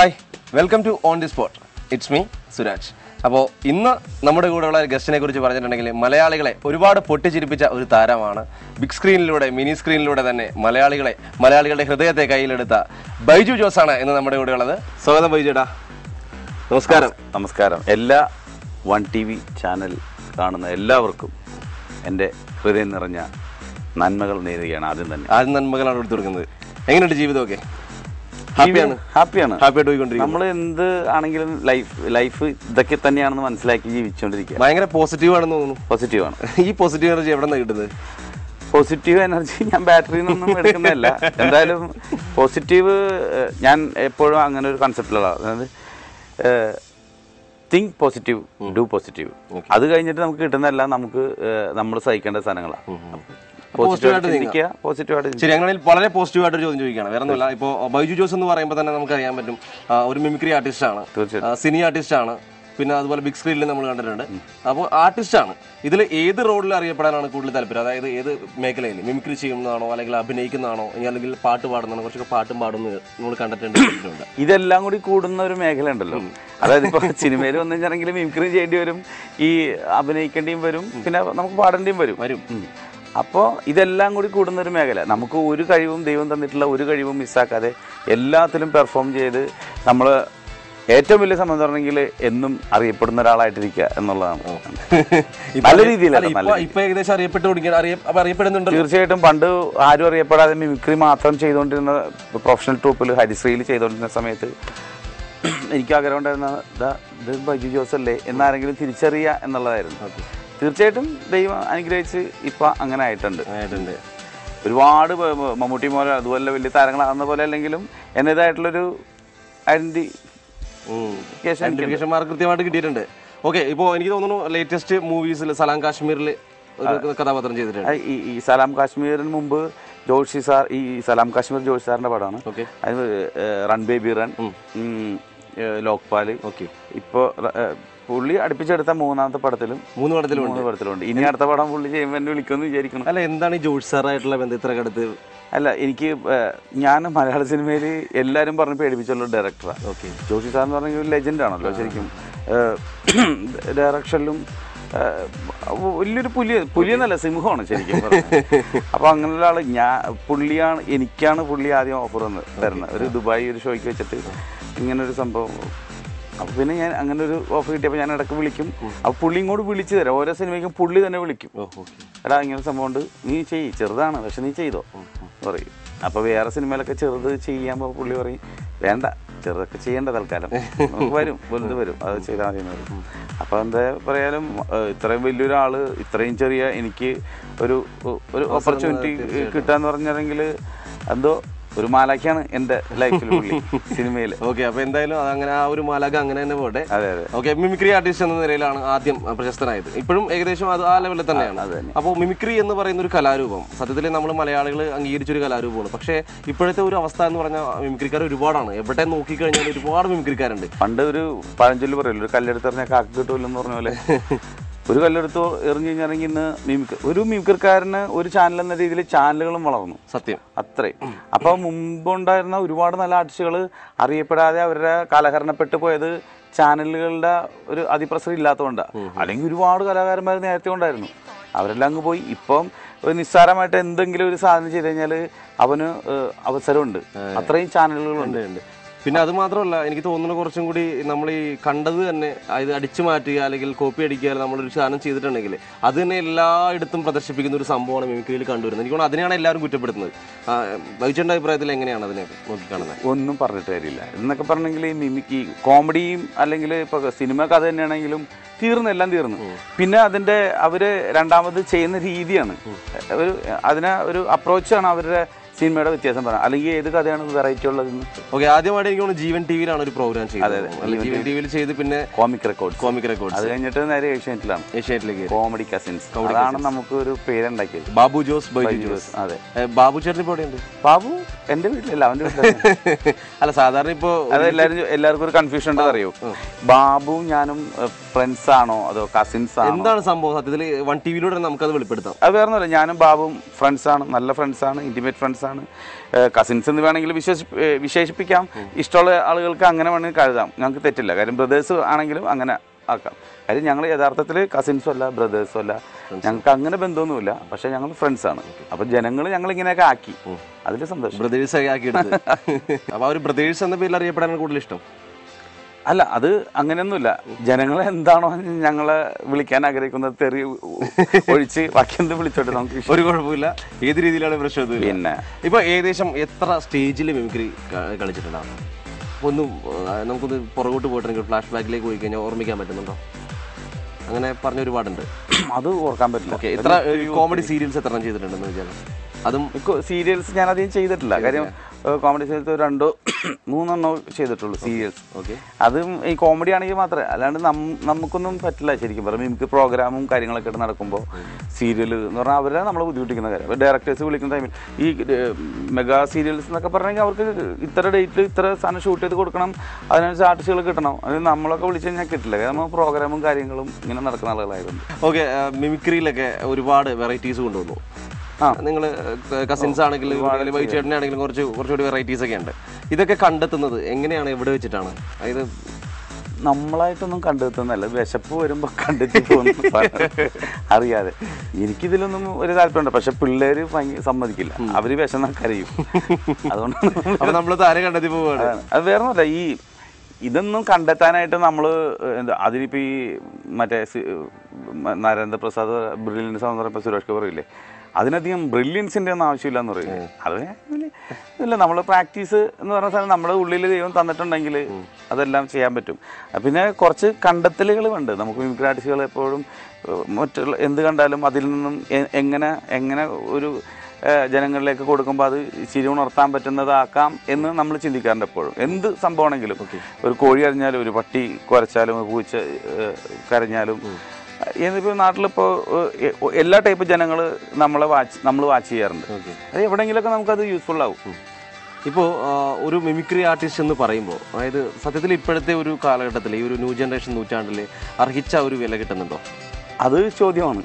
Hi, welcome to on the spot. It's me Suraj. അപ്പോൾ ഇന്ന് നമ്മുടെ കൂടെയുള്ള ഗസ്റ്റിനെ കുറിച്ച് പറഞ്ഞിട്ടുണ്ടെങ്കിൽ മലയാളികളെ ഒരുപാട് പൊട്ടിച്ചിരിപ്പിച്ച ഒരു താരമാണ്. ബിഗ് സ്ക്രീനിലൂടെ മിനി സ്ക്രീനിലൂടെ തന്നെ മലയാളികളുടെ ഹൃദയത്തെ കയ്യിലെടുത്ത ബൈജു ജോസാണ് ഇന്ന് നമ്മുടെ കൂടെ ഉള്ളത്. സ്വാഗതം ബൈജുടാ. നമസ്കാരം. നമസ്കാരം. എല്ലാ വൺ TV ചാനൽ കാണുന്ന എല്ലാവർക്കും എൻ്റെ ഹൃദയം നിറഞ്ഞ നന്മകൾ നേരുകയാണ്. ആദ്യം നന്മകളാണ് എടുത്തു കൊടുക്കുന്നത്. എങ്ങനെയുണ്ട് ജീവിതമൊക്കെ? ഹാപ്പിയാണ്. ഹാപ്പിയായിട്ട് പോയിക്കൊണ്ടിരിക്കും. നമ്മൾ എന്ത് ആണെങ്കിലും ലൈഫ് ഇതൊക്കെ തന്നെയാണെന്ന് മനസ്സിലാക്കി ജീവിച്ചുകൊണ്ടിരിക്കുക. ഭയങ്കര പോസിറ്റീവ് ആണെന്ന് തോന്നുന്നു. പോസിറ്റീവാണ്. ഈ പോസിറ്റീവ് എനർജി എവിടെ നിന്നാണ് കിട്ടുന്നത്? പോസിറ്റീവ് എനർജി ഞാൻ ബാറ്ററിയിൽ നിന്നൊന്നും എടുക്കുന്നതല്ല. എന്തായാലും പോസിറ്റീവ് ഞാൻ എപ്പോഴും അങ്ങനെ ഒരു കൺസെപ്റ്റിലുള്ള, അതായത് തിങ്ക് പോസിറ്റീവ്, ഡു പോസിറ്റീവ്. അത് കഴിഞ്ഞിട്ട് നമുക്ക് കിട്ടുന്നതെല്ലാം നമ്മൾ സഹിക്കേണ്ട സാധനങ്ങളാണ്. ശരി, അങ്ങനെ വളരെ പോസിറ്റീവായിട്ട് ഒരു ചോദ്യം ചോദിക്കുകയാണ്. വേറെ ഒന്നുമില്ല. ഇപ്പോൾ ബൈജു ജോസ് എന്ന് പറയുമ്പോൾ തന്നെ നമുക്ക് അറിയാൻ പറ്റും, ഒരു മിമിക്രി ആർട്ടിസ്റ്റ് ആണ്, സിനി ആർട്ടിസ്റ്റ് ആണ്, പിന്നെ അതുപോലെ ബിഗ് സ്ക്രീനിൽ നമ്മൾ കണ്ടിട്ടുണ്ട്. അപ്പോൾ ആർട്ടിസ്റ്റ് ആണ്. ഇതിൽ ഏത് റോളിൽ അറിയപ്പെടാനാണ് കൂടുതൽ താല്പര്യം? അതായത് ഏത് മേഖലയിൽ? മിമിക്രി ചെയ്യുന്നതാണോ, അല്ലെങ്കിൽ അഭിനയിക്കുന്നതാണോ, അല്ലെങ്കിൽ പാട്ട് പാടുന്നതാണോ? കുറച്ചൊക്കെ പാട്ടും പാടുന്നത് നമ്മൾ കണ്ടിട്ടുണ്ട്. ഇതെല്ലാം കൂടി കൂടുന്ന ഒരു മേഖല ഉണ്ടല്ലോ. അതായത് ഇപ്പോൾ സിനിമയിൽ വന്നിട്ടുണ്ടെങ്കിൽ മിമിക്രി ചെയ്യേണ്ടി വരും, ഈ അഭിനയിക്കേണ്ടിയും വരും, പിന്നെ നമുക്ക് പാടേണ്ടിയും വരും. അപ്പോൾ ഇതെല്ലാം കൂടി കൂടുന്നൊരു മേഖല. നമുക്ക് ഒരു കഴിവും ദൈവം തന്നിട്ടുള്ള ഒരു കഴിവും മിസ്സാക്കാതെ എല്ലാത്തിലും പെർഫോം ചെയ്ത് നമ്മൾ ഏറ്റവും വലിയ സംബന്ധം പറഞ്ഞെങ്കിൽ എന്നും അറിയപ്പെടുന്ന ഒരാളായിട്ടിരിക്കുക എന്നുള്ളതാണ്. നല്ല രീതിയിലാണ്. ഏകദേശം അറിയപ്പെടുന്നുണ്ട്. തീർച്ചയായിട്ടും. പണ്ട് ആരും അറിയപ്പെടാതെ മിമിക്രി മാത്രം ചെയ്തുകൊണ്ടിരുന്ന പ്രൊഫഷണൽ ട്രൂപ്പിൽ ഹരിശ്രീയിൽ ചെയ്തുകൊണ്ടിരുന്ന സമയത്ത് എനിക്ക് ആഗ്രഹം ഉണ്ടായിരുന്ന ഇത് ബൈജു ജോസ് അല്ലേ എന്നാരെങ്കിലും തിരിച്ചറിയുക എന്നുള്ളതായിരുന്നു. തീർച്ചയായിട്ടും ദൈവം അനുഗ്രഹിച്ച് ഇപ്പം അങ്ങനെ ആയിട്ടുണ്ട്. ഒരുപാട് മമ്മൂട്ടി പോലെ അതുപോലെ വലിയ താരങ്ങളാകുന്ന പോലെ അല്ലെങ്കിലും എന്നതായിട്ടുള്ളൊരു ഐഡന്റിഫിക്കേഷൻ മാർക്ക് കൃത്യമായിട്ട് കിട്ടിയിട്ടുണ്ട്. ഓക്കെ, ഇപ്പോൾ എനിക്ക് തോന്നുന്നു ലേറ്റസ്റ്റ് മൂവീസിൽ സലാം കാശ്മീരിൽ ഒരു കഥാപാത്രം ചെയ്തിട്ടുണ്ട്. ഈ സലാം കാശ്മീരിന് മുമ്പ് ജോഷി സാർ, ഈ സലാം കാശ്മീർ ജോഷി സാറിന്റെ പടമാണ്. അത് റൺ ബേബി റൺ, ലോക്പാല്. ഇപ്പോൾ പുള്ളി അടുപ്പിച്ചെടുത്ത മൂന്നാമത്തെ പടത്തിലും മൂന്ന് പടത്തിലുണ്ട്. ഇനി അടുത്ത പടം പുള്ളി ചെയ്യുമ്പോൾ എന്നെ വിളിക്കുമെന്ന് വിചാരിക്കണം. അല്ല, എന്താണ് ഈ ജോഷി സാറായിട്ടുള്ള ബന്ധം ഇത്ര അടുത്ത്? അല്ല, ഞാൻ മലയാള സിനിമയിൽ എല്ലാവരും പറഞ്ഞ് പേടിപ്പിച്ചുള്ള ഡയറക്ടറാണ്. ജോഷി സാർ എന്ന് പറഞ്ഞ ഒരു ലെജൻഡ് ആണല്ലോ ശരിക്കും. ഡയറക്ഷനിലും വലിയൊരു പുലിയെന്നല്ല, സിംഹമാണ് ശരിക്കും പറഞ്ഞത്. അപ്പോൾ അങ്ങനെയുള്ള ആൾ എനിക്കാണ് പുള്ളി ആദ്യം ഓഫർ തരുന്നത്. ഒരു ദുബായ് ഒരു ഷോയ്ക്ക് വെച്ചിട്ട് ഇങ്ങനൊരു സംഭവം. അപ്പോൾ പിന്നെ ഞാൻ അങ്ങനെ ഒരു ഓഫർ കിട്ടിയപ്പോൾ ഞാൻ ഇടയ്ക്ക് വിളിക്കും. അപ്പോൾ പുള്ളി ഇങ്ങോട്ട് വിളിച്ചു തരാം. ഓരോ സിനിമയ്ക്കും പുള്ളി തന്നെ വിളിക്കും. എടാ, ഇങ്ങനെ സംഭവം ഉണ്ട്, നീ ചെറുതാണ് പക്ഷെ നീ ചെയ്തോ പറയും. അപ്പോൾ വേറെ സിനിമയിലൊക്കെ ചെറുത് ചെയ്യുമ്പോൾ പുള്ളി പറയും, വേണ്ട, ചെറുതൊക്കെ ചെയ്യേണ്ട, തൽക്കാലം വരും, വലുത് വരും, അത് ചെയ്താൽ മതി എന്ന് പറയും. അപ്പോൾ എന്താ പറയാലും ഇത്രയും വലിയൊരാൾ ഇത്രയും ചെറിയ എനിക്ക് ഒരു ഓപ്പർച്യൂണിറ്റി കിട്ടാന്ന് പറഞ്ഞിട്ടുണ്ടെങ്കിൽ എന്തോ ഒരു മാലാഖയാണ് എൻ്റെ ലൈഫിൽ പുള്ളി സിനിമയിൽ. ഓക്കെ, അപ്പോൾ എന്തായാലും അങ്ങനെ ആ ഒരു മാലാഖ അങ്ങനെ തന്നെ പോട്ടെ. അതെ. ഓക്കെ, മിമിക്രി ആർട്ടിസ്റ്റ് എന്ന നിലയിലാണ് ആദ്യം പ്രശസ്തനായത്. ഇപ്പോഴും ഏകദേശം ആ ലെവലിൽ തന്നെയാണ്. അപ്പോൾ മിമിക്രി എന്ന് പറയുന്ന ഒരു കലാരൂപം സത്യത്തിൽ നമ്മൾ മലയാളികൾ അംഗീകരിച്ചൊരു കലാരൂപമാണ്. പക്ഷേ ഇപ്പോഴത്തെ ഒരു അവസ്ഥ എന്ന് പറഞ്ഞാൽ മിമിക്രിക്കാർ ഒരുപാടാണ്. എവിടെ നോക്കിക്കഴിഞ്ഞാൽ ഒരുപാട് മിമിക്രിക്കാരുണ്ട്. പണ്ട് ഒരു പഴഞ്ചൊല്ല് പറയല്ലോ, ഒരു കല്ലെടുത്തെറിഞ്ഞാൽ കാക്ക കിട്ടുമല്ലോ പറഞ്ഞ പോലെ. ഒരു കല്ലെടുത്ത് എറിഞ്ഞു കഴിഞ്ഞാണെങ്കിൽ ഇന്ന് ഒരു മിമിക്രിക്കാരന് ഒരു ചാനൽ എന്ന രീതിയിൽ ചാനലുകളും വളർന്നു. സത്യം, അത്രയും. അപ്പോൾ മുമ്പുണ്ടായിരുന്ന ഒരുപാട് നല്ല ആർട്ടിസ്റ്റുകൾ അറിയപ്പെടാതെ അവരുടെ കാലഹരണപ്പെട്ടു പോയത് ചാനലുകളുടെ ഒരു അതിപ്രസരം ഇല്ലാത്തതുകൊണ്ടാണ്. അല്ലെങ്കിൽ ഒരുപാട് കലാകാരന്മാർ നേരത്തെ ഉണ്ടായിരുന്നു, അവരെല്ലാം അങ്ങ് പോയി. ഇപ്പം ഒരു നിസ്സാരമായിട്ട് എന്തെങ്കിലും ഒരു സാധനം ചെയ്ത് കഴിഞ്ഞാൽ അവന് അവസരമുണ്ട്. അത്രയും ചാനലുകളുണ്ട്. പിന്നെ അത് മാത്രമല്ല, എനിക്ക് തോന്നുന്നു കുറച്ചും കൂടി നമ്മൾ ഈ കണ്ടത് തന്നെ ഇത് അടിച്ചു മാറ്റുക അല്ലെങ്കിൽ കോപ്പി അടിക്കുക, നമ്മളൊരു സാധനം ചെയ്തിട്ടുണ്ടെങ്കിൽ അത് തന്നെ എല്ലായിടത്തും പ്രദർശിപ്പിക്കുന്ന ഒരു സംഭവമാണ് മിമിക്രിയിൽ കണ്ടുവരുന്നത്. എനിക്ക് തോന്നുന്നു അതിനെയാണ് എല്ലാവരും കുറ്റപ്പെടുത്തുന്നത്. ബൈജുവിൻ്റെ അഭിപ്രായത്തിൽ എങ്ങനെയാണ് അതിനെ നോക്കിക്കാണുന്നത്? ഒന്നും പറഞ്ഞിട്ട് കാര്യമില്ല. എന്നൊക്കെ പറഞ്ഞെങ്കിൽ ഈ മിമിക്രി കോമഡിയും അല്ലെങ്കിൽ ഇപ്പോൾ സിനിമ കഥ തന്നെയാണെങ്കിലും എല്ലാം തീർന്നു. പിന്നെ അതിൻ്റെ അവർ രണ്ടാമത് ചെയ്യുന്ന രീതിയാണ്, ഒരു അപ്രോച്ചാണ് അവരുടെ സിനിമയുടെ വ്യത്യാസം പറയാം. അല്ലെങ്കിൽ ഏത് കഥയാണ് വെറൈറ്റി ഉള്ളതെന്ന്. ഓക്കെ, ആദ്യമായിട്ട് എനിക്ക് തോന്നുന്നു ജീവൻ ടിവിയിലാണ് ഒരു പ്രോഗ്രാം ചെയ്തത്. ജീവൻ ടിവിയിൽ ചെയ്ത് പിന്നെ കോമിക് റെക്കോർഡ് അത് കഴിഞ്ഞിട്ട് നേരെ ഏഷ്യാനെറ്റിലേക്ക് കോമഡി കസിൻസ്. അതാണ് നമുക്ക് ഒരു പേരുണ്ടാക്കിയത്. ബാബു ജോസ്, ബൈജു ജോസ്. അതെ. ബാബു ചേട്ടൻ ഇപ്പോൾ എവിടെയുണ്ട്? ബാബു എൻ്റെ വീട്ടിലല്ല, അവൻ്റെ വീട്ടിൽ. അല്ല, സാധാരണ ഇപ്പോൾ അത് എല്ലാവർക്കും ഒരു കൺഫ്യൂഷൻ ഉണ്ടെന്ന് അറിയോ. ബാബുവും ഞാനും ഫ്രണ്ട്സ് ആണോ അതോ കസിൻസ് ആണോ, എന്താണ് സംഭവം? സത്യത്തിൽ വൺ ടിവിയിലൂടെ നമുക്കത് വെളിപ്പെടുത്താം. അത് വേറെ ഒന്നുമില്ല, ഞാനും ബാബുവും ഫ്രണ്ട്സാണ്, നല്ല ഫ്രണ്ട്സാണ്, ഇൻറ്റിമേറ്റ് ഫ്രണ്ട്സാണ്. കസിൻസ് എന്ന് വേണമെങ്കിൽ വിശേഷിപ്പിക്കാം. ഇഷ്ടമുള്ള ആളുകൾക്ക് അങ്ങനെ വേണമെങ്കിൽ കരുതാം, ഞങ്ങൾക്ക് തെറ്റില്ല. കാര്യം ബ്രദേഴ്സ് ആണെങ്കിലും അങ്ങനെ ആക്കാം. കാര്യം ഞങ്ങൾ യഥാർത്ഥത്തിൽ കസിൻസും അല്ല ബ്രദേഴ്സും അല്ല, ഞങ്ങൾക്ക് അങ്ങനെ ബന്ധമൊന്നുമില്ല. പക്ഷെ ഞങ്ങൾ ഫ്രണ്ട്സാണ്. അപ്പം ജനങ്ങൾ ഞങ്ങൾ ഇങ്ങനെയൊക്കെ ആക്കി, അതിൽ സന്തോഷം. ബ്രദേഴ്സ് ആക്കിയെടുത്ത്. അപ്പോൾ ആ ഒരു ബ്രദേഴ്സ് എന്ന പേരിൽ അറിയപ്പെടാൻ കൂടുതൽ ഇഷ്ടം? അല്ല, അത് അങ്ങനെയൊന്നുമില്ല. ജനങ്ങളെ എന്താണോ ഞങ്ങളെ വിളിക്കാൻ ആഗ്രഹിക്കുന്നത് തെറി ഒഴിച്ച് ബാക്കി എന്ത് വിളിച്ചോട്ടെ, നമുക്ക് ഒരു കുഴപ്പമില്ല. ഏത് രീതിയിലാണ് പ്രശ്നം? പിന്നെ ഇപ്പൊ ഏകദേശം എത്ര സ്റ്റേജിൽ മിമിക്രി കളിച്ചിട്ടുണ്ടാവും? ഒന്നും നമുക്കൊന്ന് പുറകോട്ട് പോയിട്ടുണ്ടെങ്കിൽ ഫ്ലാഷ് ബാക്കിലേക്ക് പോയി കഴിഞ്ഞാൽ ഓർമ്മിക്കാൻ പറ്റുന്നുണ്ടോ? അങ്ങനെ പറഞ്ഞ ഒരുപാടുണ്ട്, അത് ഓർക്കാൻ പറ്റില്ല. ഓക്കെ, എത്ര കോമഡി സീരിയൽസ് എത്ര ചെയ്തിട്ടുണ്ടെന്ന് വെച്ചാൽ? അതും സീരിയൽസ് ഞാൻ അധികം ചെയ്തിട്ടില്ല. കാര്യം കോമഡി സീരിയൽസ് 2-3 ചെയ്തിട്ടുള്ളൂ സീരിയൽസ്. ഓക്കെ, അതും ഈ കോമഡി ആണെങ്കിൽ മാത്രമേ, അല്ലാണ്ട് നമുക്കൊന്നും പറ്റില്ല ശരിക്കും പറഞ്ഞാൽ. നമുക്ക് പ്രോഗ്രാമും കാര്യങ്ങളൊക്കെ ആയിട്ട് നടക്കുമ്പോൾ സീരിയൽ എന്ന് പറഞ്ഞാൽ അവരെ നമ്മളെ ബുദ്ധിമുട്ടിക്കുന്ന കാര്യം. ഡയറക്ടേഴ്സ് വിളിക്കുന്ന ടൈമിൽ ഈ മെഗാ സീരിയൽസ് എന്നൊക്കെ പറഞ്ഞെങ്കിൽ അവർക്ക് ഇത്ര ഡേറ്റിൽ ഇത്ര സാധനം ഷൂട്ട് ചെയ്ത് കൊടുക്കണം, അതിനനുസരിച്ച് ആർട്ടിസ്റ്റുകൾ കിട്ടണം. അത് നമ്മളൊക്കെ വിളിച്ചു കഴിഞ്ഞാൽ കിട്ടില്ല. കാരണം നമ്മൾ പ്രോഗ്രാമും കാര്യങ്ങളും ഇങ്ങനെ നടക്കുന്ന ആളുകളായിരുന്നു. ഓക്കെ, മിമിക്രിയിലൊക്കെ ഒരുപാട് വെറൈറ്റീസ് കൊണ്ടുവന്നു. നിങ്ങൾ കസിൻസ് ആണെങ്കിലും ചേട്ടനെ ആണെങ്കിലും കുറച്ചുകൂടി വെറൈറ്റീസ് ഒക്കെ ഉണ്ട്. ഇതൊക്കെ കണ്ടെത്തുന്നത് എങ്ങനെയാണ്, എവിടെ വെച്ചിട്ടാണ്? അതായത് നമ്മളായിട്ടൊന്നും കണ്ടെത്തുന്നല്ല, വിശപ്പ് വരുമ്പോൾ കണ്ടെത്തി പോകുന്നു അറിയാതെ. എനിക്കിതിലൊന്നും ഒരു താല്പര്യമുണ്ട്. പക്ഷെ പിള്ളേര് സമ്മതിക്കില്ല, അവര് വിശന്നാൽ കരയും. അതുകൊണ്ട് നമ്മൾ താരം കണ്ടെത്തി പോവുകയാണ്. അത് വേറെ ഒന്നുമല്ല, ഇതൊന്നും കണ്ടെത്താനായിട്ട് നമ്മൾ അതിലിപ്പോൾ ഈ മറ്റേ നരേന്ദ്രപ്രസാദ് ബ്രില്യൻസ് എന്ന് പറയുമ്പോൾ സുരേഷ് കപൂർ ഇല്ലേ, അതിനധികം ബ്രില്യൻസിൻ്റെ ഒന്നും ആവശ്യമില്ല എന്ന് പറയില്ലേ. അത് ഇല്ല, നമ്മൾ പ്രാക്ടീസ് എന്ന് പറഞ്ഞ സാധനം നമ്മുടെ ഉള്ളിൽ ദൈവം തന്നിട്ടുണ്ടെങ്കിൽ അതെല്ലാം ചെയ്യാൻ പറ്റും. പിന്നെ കുറച്ച് കണ്ടെത്തലുകൾ ഉണ്ട് നമുക്ക്. മിമിക്രി ആർട്ടിസ്റ്റുകൾ എപ്പോഴും മറ്റുള്ള എന്ത് കണ്ടാലും അതിൽ നിന്നും എങ്ങനെ ഒരു ജനങ്ങളിലേക്ക് കൊടുക്കുമ്പോൾ അത് ചിരി ഉണർത്താൻ പറ്റുന്നതാക്കാം എന്ന് നമ്മൾ ചിന്തിക്കാറുണ്ട് എപ്പോഴും. എന്ത് സംഭവമാണെങ്കിലും, ഒരു കോഴി അറിഞ്ഞാലും ഒരു പട്ടി കുരച്ചാലും പൂച്ച കരഞ്ഞാലും, എന്നിപ്പോൾ നാട്ടിലിപ്പോൾ എല്ലാ ടൈപ്പ് ജനങ്ങൾ നമ്മൾ വാച്ച് ചെയ്യാറുണ്ട്. അത് എവിടെയെങ്കിലുമൊക്കെ നമുക്കത് യൂസ്ഫുൾ ആവും. ഇപ്പോൾ ഒരു മിമിക്രി ആർട്ടിസ്റ്റ് എന്ന് പറയുമ്പോൾ, അതായത് സത്യത്തിൽ ഇപ്പോഴത്തെ ഒരു കാലഘട്ടത്തിൽ ഈ ഒരു ന്യൂ ജനറേഷൻ നൂറ്റാണ്ടിൽ അർഹിച്ച ഒരു വില കിട്ടുന്നുണ്ടോ? അത് ചോദ്യമാണ്.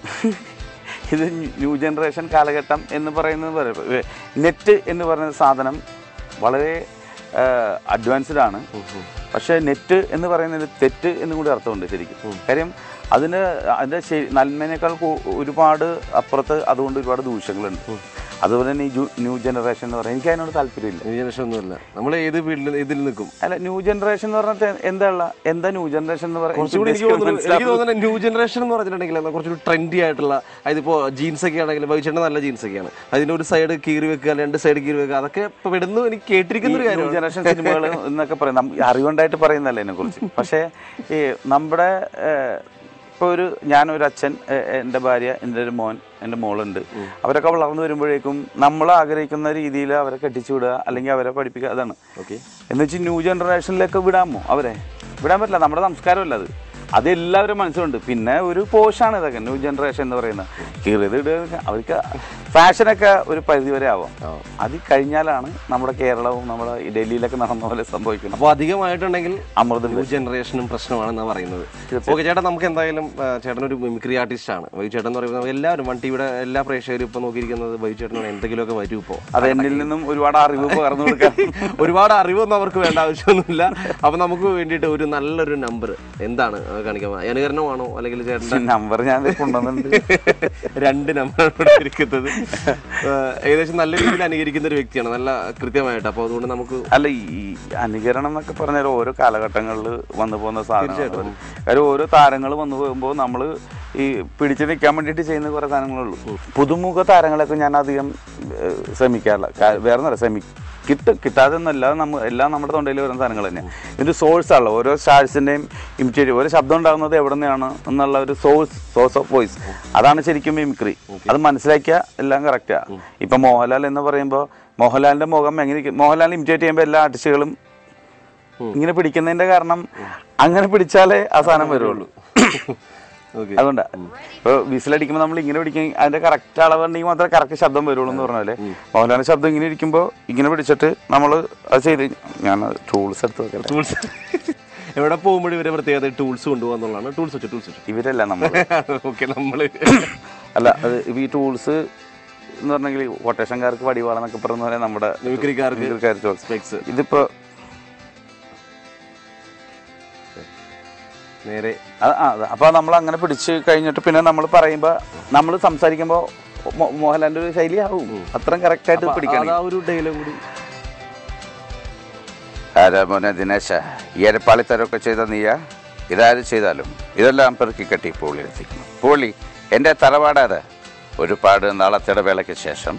ഇത് ന്യൂ ജനറേഷൻ കാലഘട്ടം എന്ന് പറയുന്നത്, നെറ്റ് എന്ന് പറയുന്ന സാധനം വളരെ അഡ്വാൻസ്ഡ് ആണ്. പക്ഷേ നെറ്റ് എന്ന് പറയുന്നത് തെറ്റ് എന്നും കൂടി അർത്ഥമുണ്ട് ശരിക്കും. കാര്യം അതിൻ്റെ നന്മേനേക്കാൾ ഒരുപാട് അപ്പുറത്ത് അതുകൊണ്ട് ഒരുപാട് ദൂഷ്യങ്ങളുണ്ട്. അതുപോലെ തന്നെ ഈ ന്യൂ ജനറേഷൻ എന്ന് പറയുന്നത് എനിക്ക് അതിനോട് താല്പര്യമില്ല. ന്യൂ ജനറേഷൻ ഒന്നുമില്ല, നമ്മൾ ഏത് ഫീൽഡിൽ ഇതിൽ നിൽക്കും. അല്ല, ന്യൂ ജനറേഷൻ എന്ന് പറഞ്ഞാൽ എന്താ ന്യൂ ജനറേഷൻ എന്ന് പറയുന്നത്? എനിക്ക് തോന്നുന്നത് ന്യൂ ജനറേഷൻ എന്ന് പറഞ്ഞിട്ടുണ്ടെങ്കിൽ കുറച്ചൊരു ട്രെൻഡി ആയിട്ടുള്ള, അതിപ്പോൾ ജീൻസ് ഒക്കെ ആണെങ്കിൽ വഹിച്ചേണ്ട നല്ല ജീൻസ് ഒക്കെയാണ്, അതിൻ്റെ ഒരു സൈഡ് കീറി വെക്കുക, 2 സൈഡ് കീറി വെക്കുക, അതൊക്കെ ഇപ്പോൾ വിടുന്നു. എനിക്ക് കേട്ടിരിക്കുന്ന ഒരു കാര്യം ന്യൂ ജനറേഷൻ സിനിമകൾ എന്നൊക്കെ പറയും, അറിവുണ്ടായിട്ട് പറയുന്നതല്ല ഇതിനെക്കുറിച്ച്. പക്ഷേ ഈ നമ്മുടെ ഇപ്പോൾ ഞാനൊരു അച്ഛൻ, എൻ്റെ ഭാര്യ, എൻ്റെ ഒരു മോൻ, എൻ്റെ മോളുണ്ട്. അവരൊക്കെ വളർന്നു വരുമ്പോഴേക്കും നമ്മൾ ആഗ്രഹിക്കുന്ന രീതിയിൽ അവരെ കെട്ടിച്ചു വിടുക, അല്ലെങ്കിൽ അവരെ പഠിപ്പിക്കുക, അതാണ്. ഓക്കെ, എന്ന് വെച്ചാൽ ന്യൂ ജനറേഷനിലേക്ക് വിടാൻ പറ്റില്ല. നമ്മുടെ സംസ്കാരമല്ല അത്. അതെല്ലാവരും മനസ്സിലുണ്ട്. പിന്നെ ഒരു പോഷാണ് ഇതൊക്കെ ന്യൂ ജനറേഷൻ എന്ന് പറയുന്നത്. കീറിയത് അവർക്ക് ഫാഷനൊക്കെ ഒരു പരിധി വരെ ആവാം. അത് കഴിഞ്ഞാലാണ് നമ്മുടെ കേരളവും നമ്മുടെ ഡൽഹിയിലൊക്കെ നടന്ന പോലെ സംഭവിക്കുന്നത്. അപ്പോൾ അധികമായിട്ടുണ്ടെങ്കിൽ അമൃത ന്യൂ ജനറേഷനും പ്രശ്നമാണെന്നാണ് പറയുന്നത്. ഓക്കെ ചേട്ടാ, നമുക്ക് എന്തായാലും ചേട്ടനൊരു മിമിക്രി ആർട്ടിസ്റ്റാണ്. വൈ ചേട്ടൻ എന്ന് പറയുന്നത് എല്ലാവരും വൺ ടിവിയുടെ എല്ലാ പ്രേക്ഷകരും ഇപ്പോൾ നോക്കിയിരിക്കുന്നത് വൈ ചേട്ടനോട് എന്തെങ്കിലുമൊക്കെ വരും. ഇപ്പോൾ അത് എന്നിൽ നിന്നും ഒരുപാട് അറിവ് പകർന്നു കൊടുക്കാം. ഒരുപാട് അറിവൊന്നും അവർക്ക് വേണ്ട ആവശ്യമൊന്നുമില്ല. അപ്പം നമുക്ക് വേണ്ടിയിട്ട് ഒരു നല്ലൊരു നമ്പർ എന്താണ് കാണിക്കാൻ? അനുകരണമാണോ അല്ലെങ്കിൽ ചേട്ടൻ നമ്പർ ഞാൻ കൊണ്ടുവന്നിട്ടുണ്ട്? 2 നമ്പറാണ് ഇരിക്കുന്നത്. ഏകദേശം നല്ല രീതിയിൽ അനുകരിക്കുന്ന ഒരു വ്യക്തിയാണ്, നല്ല കൃത്യമായിട്ട്. അപ്പോൾ അതുകൊണ്ട് നമുക്ക് അല്ല, ഈ അനുകരണം എന്നൊക്കെ പറഞ്ഞാൽ ഓരോ കാലഘട്ടങ്ങളിൽ വന്നു പോകുന്ന സാധനമാണ്. കാര്യം ഓരോ താരങ്ങൾ വന്നു പോകുമ്പോൾ നമ്മൾ ഈ പിടിച്ചു നിൽക്കാൻ വേണ്ടിയിട്ട് ചെയ്യുന്ന കുറേ സാധനങ്ങളുള്ളൂ. പുതുമുഖ താരങ്ങളൊക്കെ ഞാൻ അധികം ശ്രമിക്കാറില്ല. വേറെ ഒന്നല്ല, കിട്ടാതെന്നല്ല, എല്ലാം നമ്മുടെ തൊണ്ടയിൽ വരുന്ന സാധനങ്ങൾ തന്നെയാണ്. ഇതിൻ്റെ സോഴ്സാണല്ലോ ഓരോ സ്റ്റാർസിൻ്റെയും ഇമിറ്റേറ്റ്. ഓരോ ശബ്ദം ഉണ്ടാകുന്നത് എവിടെ നിന്നാണ് എന്നുള്ള ഒരു സോഴ്സ് ഓഫ് വോയിസ്, അതാണ് ശരിക്കും മിമിക്രി. അത് മനസ്സിലാക്കിയാൽ എല്ലാം കറക്റ്റാണ്. ഇപ്പം മോഹൻലാൽ എന്ന് പറയുമ്പോൾ മോഹൻലാലിൻ്റെ മുഖം എങ്ങനെ, മോഹൻലാൽ ഇമിറ്റേറ്റ് ചെയ്യുമ്പോൾ എല്ലാ ആർട്ടിസ്റ്റുകളും ഇങ്ങനെ പിടിക്കുന്നതിൻ്റെ കാരണം അങ്ങനെ പിടിച്ചാലേ ആ സാധനം വരുള്ളൂ. അതുകൊണ്ടാണ് ഇപ്പോൾ വിസിലടിക്കുമ്പോൾ നമ്മൾ ഇങ്ങനെ പിടിക്കും, അതിൻ്റെ കറക്റ്റ് അളവുണ്ടെങ്കിൽ മാത്രമേ കറക്റ്റ് ശബ്ദം വരുള്ളൂ എന്ന് പറഞ്ഞാൽ മോഹൻലാലിൻ്റെ ശബ്ദം ഇങ്ങനെ ഇരിക്കുമ്പോൾ ഇങ്ങനെ പിടിച്ചിട്ട് നമ്മൾ അത് ചെയ്ത്, ഞാൻ ടൂൾസ് എടുത്ത് വെക്കാം. എവിടെ പോകുമ്പോഴും ഇവരെ പ്രത്യേകത ടൂൾസ് കൊണ്ടുപോകാന്നുള്ളതാണ്. ടൂൾസ് വെച്ചു ഇവരല്ല നമ്മൾ. ഓക്കെ, നമ്മള് അല്ല, അത് ഈ ടൂൾസ് എന്ന് പറഞ്ഞെങ്കിൽ കൊട്ടേഷൻകാർക്ക് വടിവാളെന്നൊക്കെ പറഞ്ഞ പോലെ നമ്മുടെ മിമിക്രിക്കാർക്ക് സ്പെക്സ്. ഇതിപ്പോ നേരെ അപ്പൊ നമ്മൾ അങ്ങനെ പിടിച്ച് കഴിഞ്ഞിട്ട് പിന്നെ നമ്മൾ പറയുമ്പോ നമ്മൾ സംസാരിക്കുമ്പോ മോഹൻലാലിന്റെ ഒരു ശൈലി ആവും അത്രയും കറക്റ്റ് ആയിട്ട് പിടിക്കണം. ഒരു ഡയലോഗ് കൂടി. ആരാ മോനെ ദിനേശ, ഈ പാളിത്തരമൊക്കെ ചെയ്ത നീയാ? ഇതാരും ചെയ്താലും ഇതെല്ലാം പെറുക്കി കെട്ടി പൂളി എത്തിക്കണം. പൂളി എൻ്റെ തറവാടാത്. ഒരുപാട് നാളത്തെ വേളയ്ക്ക് ശേഷം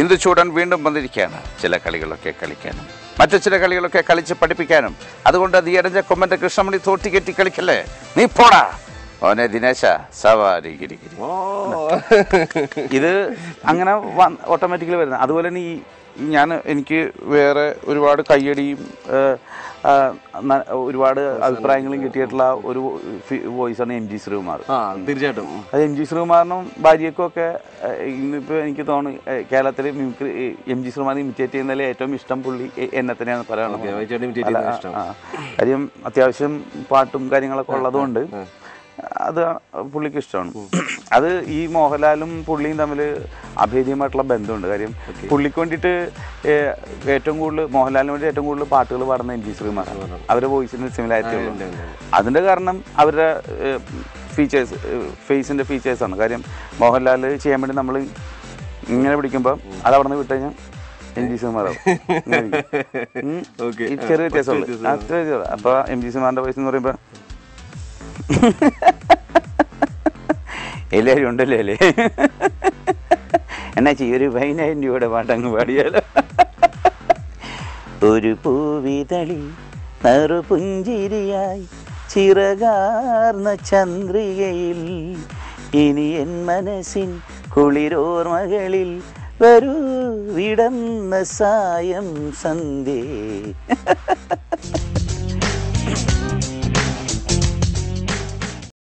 ഇന്ദുചൂടൻ വീണ്ടും വന്നിരിക്കുകയാണ്. ചില കളികളൊക്കെ കളിക്കാനും മറ്റു ചില കളികളൊക്കെ കളിച്ച് പഠിപ്പിക്കാനും. അതുകൊണ്ട് നീ എടഞ്ഞ കൊമ്പന്റെ കൃഷ്ണമണി തോട്ടിക്കെട്ടി കളിക്കല്ലേ, നീ പോടാ ഓനെ ദിനേശ സവാരി ഗിരിഗിരി. ഇത് അങ്ങനെ ഓട്ടോമാറ്റിക്കലി വരുന്നത്. അതുപോലെ തന്നെ എനിക്ക് വേറെ ഒരുപാട് കയ്യടിയും ഒരുപാട് അഭിപ്രായങ്ങളും കിട്ടിയിട്ടുള്ള ഒരു വോയിസാണ് എം ജി ശ്രീകുമാർ. തീർച്ചയായിട്ടും അത് എം ജി ശ്രീകുമാറിനും ഭാര്യയ്ക്കും ഒക്കെ ഇന്നിപ്പോൾ എനിക്ക് തോന്നുന്നു കേരളത്തിൽ എം ജി ശ്രീകുമാർ ഇമിറ്റേറ്റ് ചെയ്യുന്നതിൽ ഏറ്റവും ഇഷ്ടം പുള്ളി എന്നെ തന്നെയാണ് പറയുന്നത്. കാര്യം അത്യാവശ്യം പാട്ടും കാര്യങ്ങളൊക്കെ ഉള്ളതുകൊണ്ട് അത് പുള്ളിക്ക് ഇഷ്ടമാണ്. അത് ഈ മോഹൻലാലും പുള്ളിയും തമ്മിൽ അഭേദ്യമായിട്ടുള്ള ബന്ധമുണ്ട്. കാര്യം പുള്ളിക്ക് വേണ്ടിയിട്ട് ഏറ്റവും കൂടുതൽ മോഹൻലാലിന് വേണ്ടി ഏറ്റവും കൂടുതൽ പാട്ടുകൾ പാടുന്ന എം ജി ശ്രീകുമാർ. അവരുടെ വോയിസിന് സിമിലാരിറ്റി ഉണ്ട്. അതിൻ്റെ കാരണം അവരുടെ ഫീച്ചേഴ്സ്, ഫേസിൻ്റെ ഫീച്ചേഴ്സാണ്. കാര്യം മോഹൻലാൽ ചെയ്യാൻ വേണ്ടി നമ്മൾ ഇങ്ങനെ പിടിക്കുമ്പോൾ അത് അവിടെ നിന്ന് വിട്ട് കഴിഞ്ഞാൽ എം ജി ശ്രീകുമാറാവും. ചെറിയ വ്യത്യാസമുള്ളൂ. അപ്പോൾ എം ജി ശ്രീകുമാറിൻ്റെ വോയിസ് എന്ന് പറയുമ്പോൾ എല്ലാവരും ഉണ്ടല്ലോ അല്ലേ, എന്നാ ചെയ്യും, ഒരു 10,000 രൂപയുടെ പാട്ടങ്ങ് പാടിയാലോ. ഒരു പൂവിതളി നറുപുഞ്ചിരിയായി ചിറകാർന്ന ചന്ദ്രികയിൽ ഇനി എൻ മനസ്സിൻ കുളിരോർമകളിൽ വരൂ വിടന്ന സായം സന്ധ്യേ.